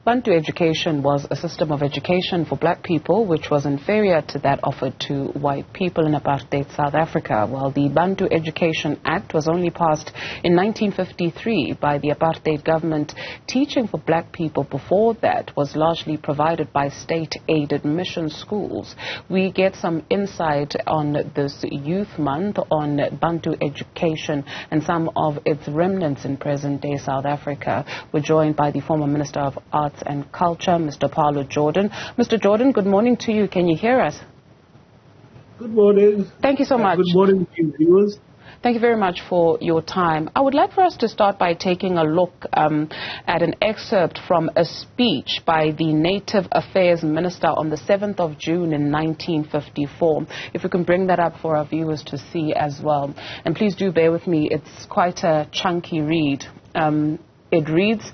Bantu education was a system of education for black people which was inferior to that offered to white people in apartheid South Africa. While the Bantu Education Act was only passed in 1953 by the apartheid government, teaching for black people before that was largely provided by state-aided mission schools. We get some insight on this Youth Month on Bantu education and some of its remnants in present-day South Africa. We're joined by the former Minister of Arts and Culture, Mr. Pallo Jordan. Mr. Jordan, good morning to you. Can you hear us? Good morning. Thank you so much. Good morning, viewers. Thank you very much for your time. I would like for us to start by taking a look at an excerpt from a speech by the Native Affairs Minister on the 7th of June in 1954. If we can bring that up for our viewers to see as well. And please do bear with me, it's quite a chunky read. It reads,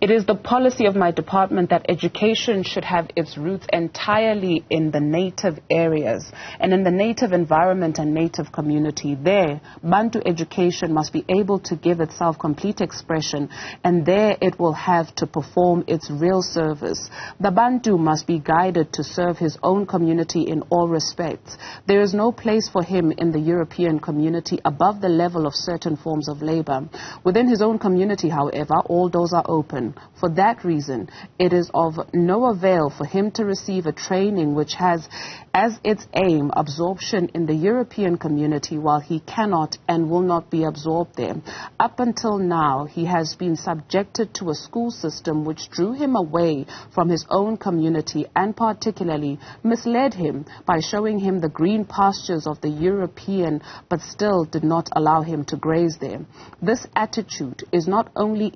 "It is the policy of my department that education should have its roots entirely in the native areas and in the native environment and native community. There, Bantu education must be able to give itself complete expression, and there it will have to perform its real service. The Bantu must be guided to serve his own community in all respects. There is no place for him in the European community above the level of certain forms of labor. Within his own community, however, all doors are open. For that reason, it is of no avail for him to receive a training which has as its aim absorption in the European community while he cannot and will not be absorbed there. Up until now, he has been subjected to a school system which drew him away from his own community and particularly misled him by showing him the green pastures of the European but still did not allow him to graze there. This attitude is not only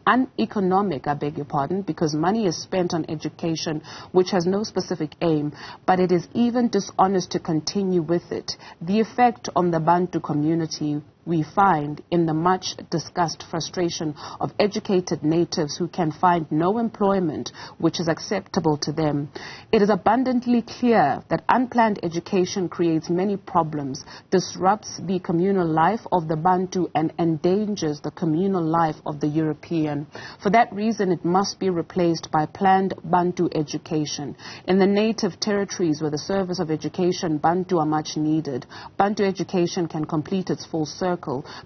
uneconomic, I beg your pardon, because money is spent on education which has no specific aim, but it is even dishonest to continue with it. The effect on the Bantu community we find in the much discussed frustration of educated natives who can find no employment which is acceptable to them. It is abundantly clear that unplanned education creates many problems, disrupts the communal life of the Bantu and endangers the communal life of the European. For that reason, it must be replaced by planned Bantu education. In the native territories where the service of education Bantu are much needed, Bantu education can complete its full circle,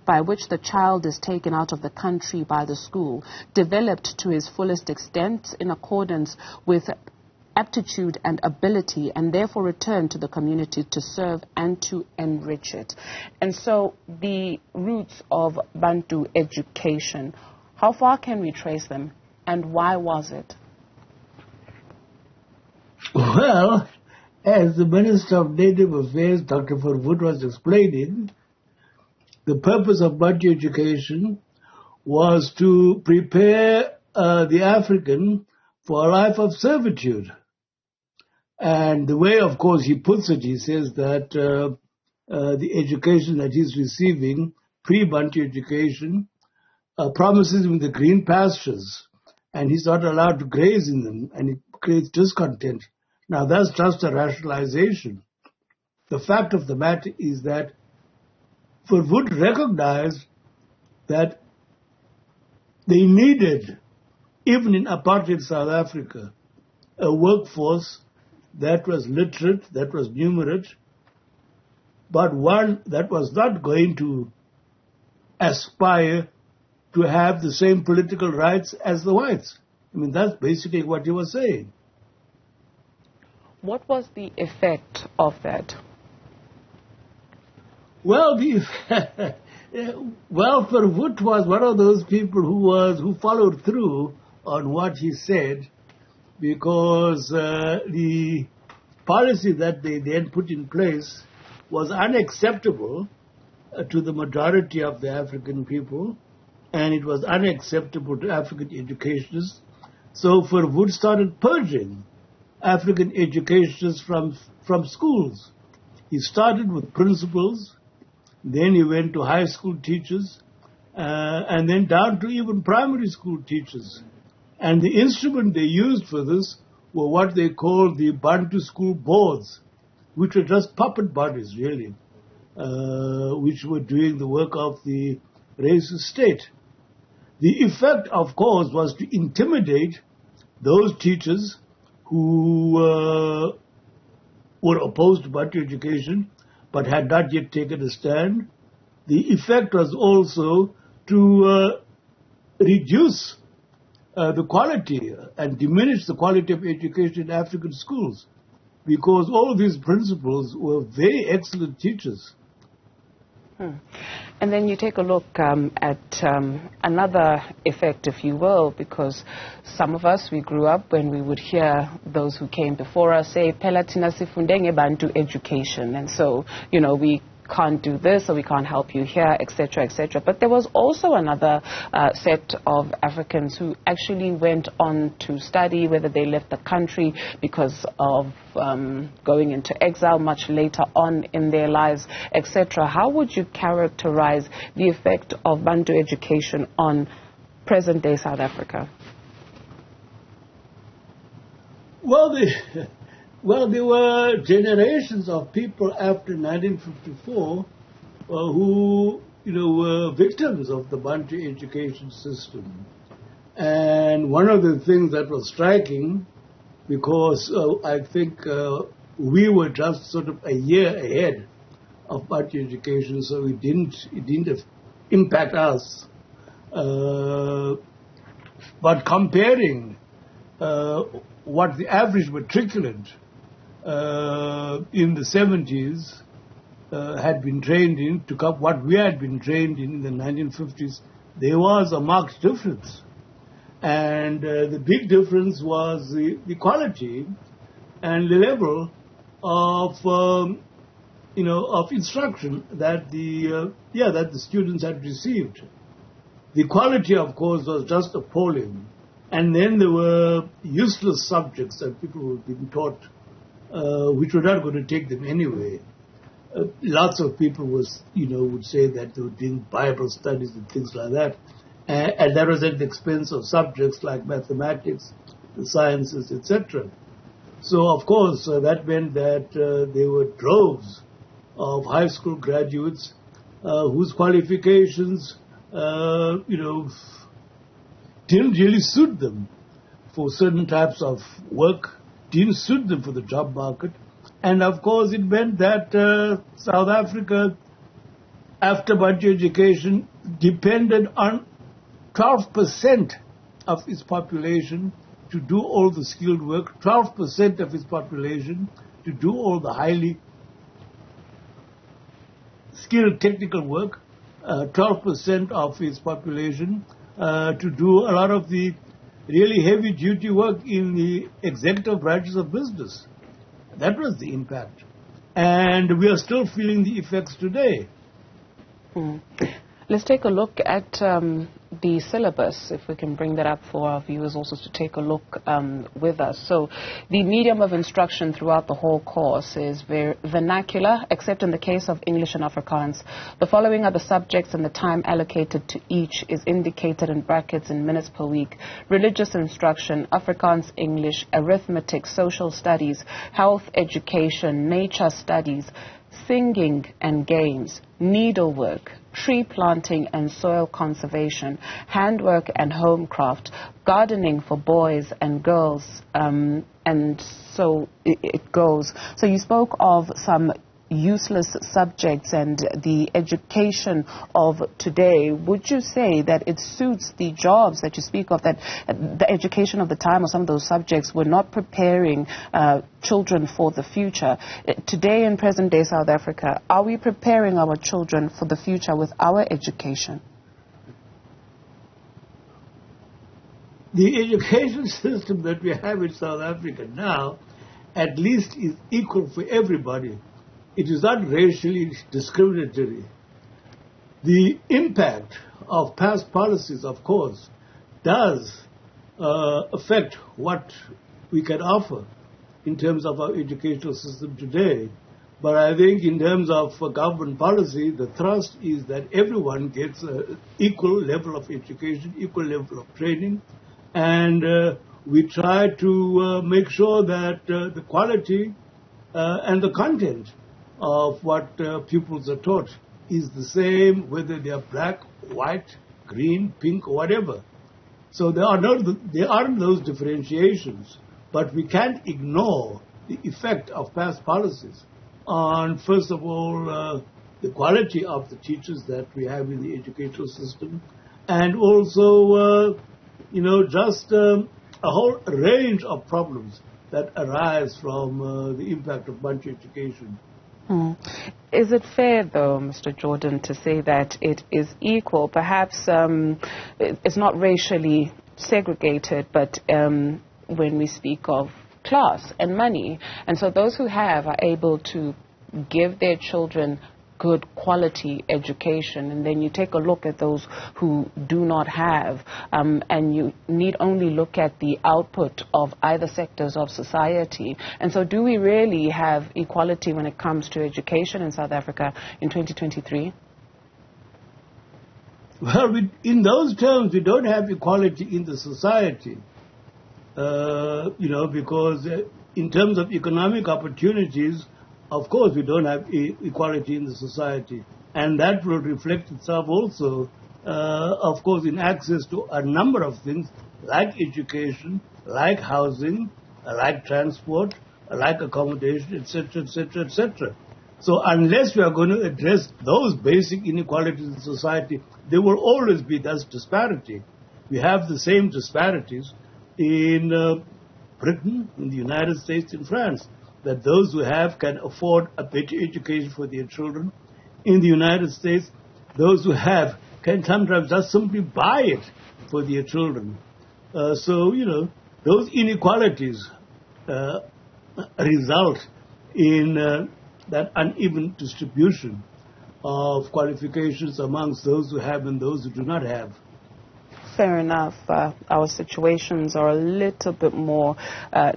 by which the child is taken out of the country by the school, developed to his fullest extent in accordance with aptitude and ability, and therefore returned to the community to serve and to enrich it." And so the roots of Bantu education, how far can we trace them, and why was it? Well, as the Minister of Native Affairs, Dr. Verwoerd, was explaining, the purpose of Bantu education was to prepare the African for a life of servitude. And the way, of course, he puts it, he says that the education that he's receiving, pre-Bantu education, promises him the green pastures, and he's not allowed to graze in them, and it creates discontent. Now, that's just a rationalization. The fact of the matter is that Verwoerd recognized that they needed, even in apartheid South Africa, a workforce that was literate, that was numerate, but one that was not going to aspire to have the same political rights as the whites. I mean, that's basically what he was saying. What was the effect of that? Well, Verwoerd was one of those people who followed through on what he said, because the policy that they then put in place was unacceptable to the majority of the African people, and it was unacceptable to African educationists. So Verwoerd started purging African educationists from schools. He started with principals, then he went to high school teachers, and then down to even primary school teachers. And the instrument they used for this were what they called the Bantu school boards, which were just puppet bodies, really, which were doing the work of the racist state. The effect, of course, was to intimidate those teachers who were opposed to Bantu education but had not yet taken a stand. The effect was also to reduce the quality and diminish the quality of education in African schools, because all of these principals were very excellent teachers. And then you take a look at another effect, if you will, because some of us, we grew up when we would hear those who came before us say, "Phela thina sifunde ngeBantu education," and so, you know, we can't do this or we can't help you here, etc., etc. But there was also another set of Africans who actually went on to study, whether they left the country because of going into exile much later on in their lives, etc. How would you characterize the effect of Bantu education on present-day South Africa? Well, there were generations of people after 1954 who, were victims of the Bantu education system. And one of the things that was striking, because I think we were just sort of a year ahead of Bantu education, so it didn't impact us. But comparing what the average matriculant in the 70s had been trained in to what we had been trained in the 1950s, there was a marked difference. And the big difference was the quality and the level of, of instruction that that the students had received. The quality, of course, was just appalling. And then there were useless subjects that people were being taught which were not going to take them anyway. Lots of people would say that they were doing Bible studies and things like that. And that was at the expense of subjects like mathematics, the sciences, etc. So, of course, that meant that there were droves of high school graduates whose qualifications, didn't really suit them for certain types of work, didn't suit them for the job market. And of course it meant that South Africa, after Bantu education, depended on 12% of its population to do all the skilled work, 12% of its population to do all the highly skilled technical work, 12% of its population to do a lot of the really heavy-duty work in the executive branches of business. That was the impact. And we are still feeling the effects today. Let's take a look at the syllabus, if we can bring that up for our viewers also to take a look with us. So the medium of instruction throughout the whole course is vernacular, except in the case of English and Afrikaans. The following are the subjects, and the time allocated to each is indicated in brackets in minutes per week. Religious instruction, Afrikaans, English, arithmetic, social studies, health education, nature studies, singing and games, needlework, tree planting and soil conservation, handwork and homecraft, gardening for boys and girls, and so it goes. So you spoke of some useless subjects and the education of today. Would you say that it suits the jobs that you speak of, that the education of the time or some of those subjects were not preparing children for the future? Today in present-day South Africa, are we preparing our children for the future with our education? The education system that we have in South Africa now, at least, is equal for everybody. It is not racially discriminatory. The impact of past policies, of course, does affect what we can offer in terms of our educational system today. But I think in terms of government policy, the thrust is that everyone gets an equal level of education, equal level of training, and we try to make sure that the quality and the content of what pupils are taught is the same, whether they are black, white, green, pink, or whatever. So there aren't those differentiations, but we can't ignore the effect of past policies on, first of all, the quality of the teachers that we have in the educational system, and also, just a whole range of problems that arise from the impact of Bantu education. Is it fair, though, Mr. Jordan, to say that it is equal? Perhaps it's not racially segregated, but when we speak of class and money, and so those who have are able to give their children good quality education, and then you take a look at those who do not have, and you need only look at the output of either sectors of society. And so do we really have equality when it comes to education in South Africa in 2023? Well, in those terms, we don't have equality in the society, because in terms of economic opportunities, of course, we don't have equality in the society, and that will reflect itself also, of course, in access to a number of things like education, like housing, like transport, like accommodation, etc., etc., etc. So unless we are going to address those basic inequalities in society, there will always be this disparity. We have the same disparities in Britain, in the United States, in France, that those who have can afford a better education for their children. In the United States, those who have can sometimes just simply buy it for their children. Those inequalities result in that uneven distribution of qualifications amongst those who have and those who do not have. Fair enough. Our situations are a little bit more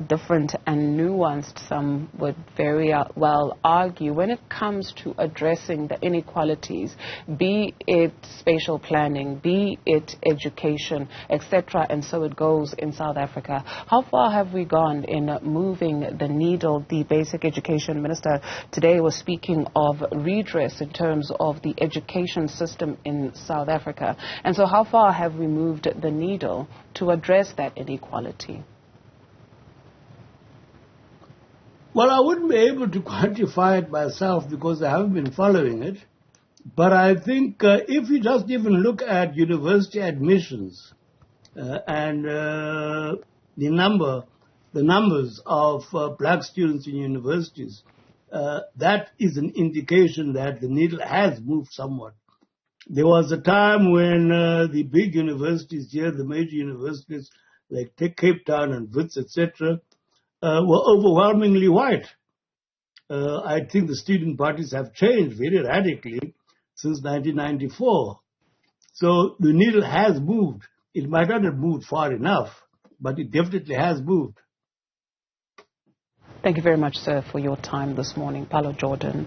different and nuanced, some would very well argue, when it comes to addressing the inequalities, be it spatial planning, be it education, etc., and so it goes in South Africa. How far have we gone in moving the needle? The Basic Education Minister today was speaking of redress in terms of the education system in South Africa. And so how far have we moved the needle to address that inequality? Well, I wouldn't be able to quantify it myself because I haven't been following it. But I think if you just even look at university admissions and the numbers of black students in universities, that is an indication that the needle has moved somewhat. There was a time when the big universities here, the major universities like Cape Town and Wits, etc., were overwhelmingly white. I think the student parties have changed very radically since 1994. So the needle has moved. It might not have moved far enough, but it definitely has moved. Thank you very much, sir, for your time this morning. Pallo Jordan.